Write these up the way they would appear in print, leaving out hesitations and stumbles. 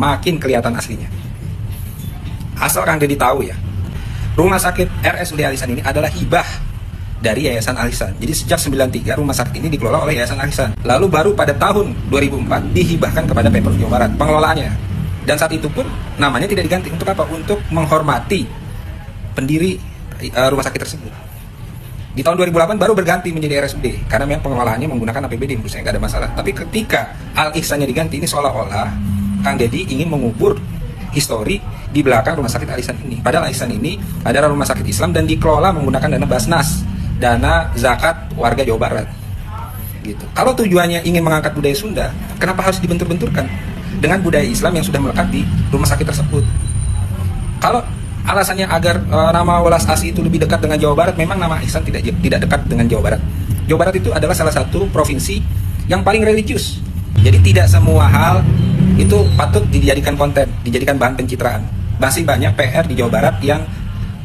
makin kelihatan aslinya. Asal Kang Deddy tahu ya, Rumah Sakit RSUD Al Ihsan ini adalah hibah dari Yayasan Al Ihsan. Jadi sejak 93 rumah sakit ini dikelola oleh Yayasan Al Ihsan. Lalu baru pada tahun 2004 dihibahkan kepada Pemprov Jawa Barat pengelolaannya. Dan saat itu pun namanya tidak diganti. Untuk apa? Untuk menghormati pendiri rumah sakit tersebut. Di tahun 2008 baru berganti menjadi RSUD karena memang pengelolaannya menggunakan APBD, menurut saya nggak ada masalah. Tapi ketika Al Ihsannya diganti, ini seolah-olah Kang Deddy ingin mengubur histori di belakang rumah sakit Al Ihsan ini. Padahal Al Ihsan ini adalah rumah sakit Islam dan dikelola menggunakan dana Basnas, dana zakat warga Jawa Barat. Gitu. Kalau tujuannya ingin mengangkat budaya Sunda, kenapa harus dibentur-benturkan dengan budaya Islam yang sudah melekat di rumah sakit tersebut? Kalau alasannya agar nama Welas Asih itu lebih dekat dengan Jawa Barat, memang nama Ihsan tidak dekat dengan Jawa Barat. Jawa Barat itu adalah salah satu provinsi yang paling religius. Jadi tidak semua hal itu patut dijadikan konten, dijadikan bahan pencitraan. Masih banyak PR di Jawa Barat yang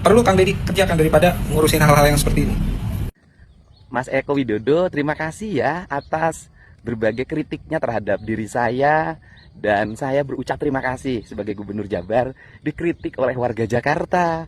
perlu Kang Deddy kerjakan daripada ngurusin hal-hal yang seperti ini. Mas Eko Widodo, terima kasih ya atas berbagai kritiknya terhadap diri saya. Dan saya berucap terima kasih sebagai Gubernur Jabar dikritik oleh warga Jakarta.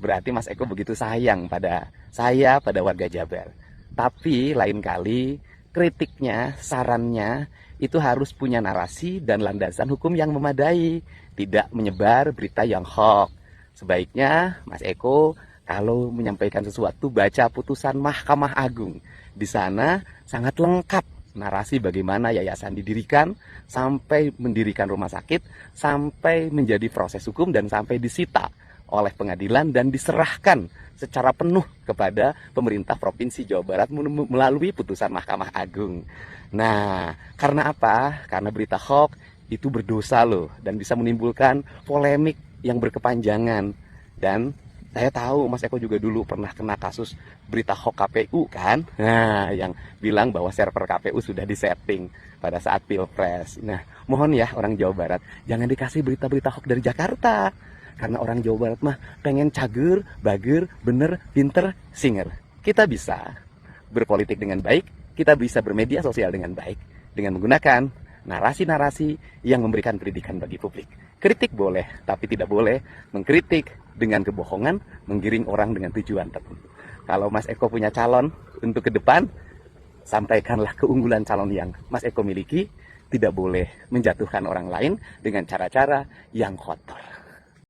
Berarti Mas Eko begitu sayang pada saya, pada warga Jabar. Tapi lain kali kritiknya, sarannya itu harus punya narasi dan landasan hukum yang memadai. Tidak menyebar berita yang hoax. Sebaiknya Mas Eko kalau menyampaikan sesuatu baca putusan Mahkamah Agung. Di sana sangat lengkap narasi bagaimana yayasan didirikan, sampai mendirikan rumah sakit, sampai menjadi proses hukum, dan sampai disita oleh pengadilan dan diserahkan secara penuh kepada pemerintah Provinsi Jawa Barat melalui putusan Mahkamah Agung. Nah, karena apa? Karena berita hoax itu berdosa loh, dan bisa menimbulkan polemik yang berkepanjangan. Dan saya tahu Mas Eko juga dulu pernah kena kasus berita hoax KPU kan. Nah, yang bilang bahwa server KPU sudah disetting pada saat Pilpres. Nah, mohon ya orang Jawa Barat, jangan dikasih berita-berita hoax dari Jakarta. Karena orang Jawa Barat mah pengen cager, bager, bener, pinter, singer. Kita bisa berpolitik dengan baik, kita bisa bermedia sosial dengan baik, dengan menggunakan narasi-narasi yang memberikan pendidikan bagi publik. Kritik boleh, tapi tidak boleh mengkritik dengan kebohongan, menggiring orang dengan tujuan tertentu. Kalau Mas Eko punya calon untuk ke depan, sampaikanlah keunggulan calon yang Mas Eko miliki. Tidak boleh menjatuhkan orang lain dengan cara-cara yang kotor.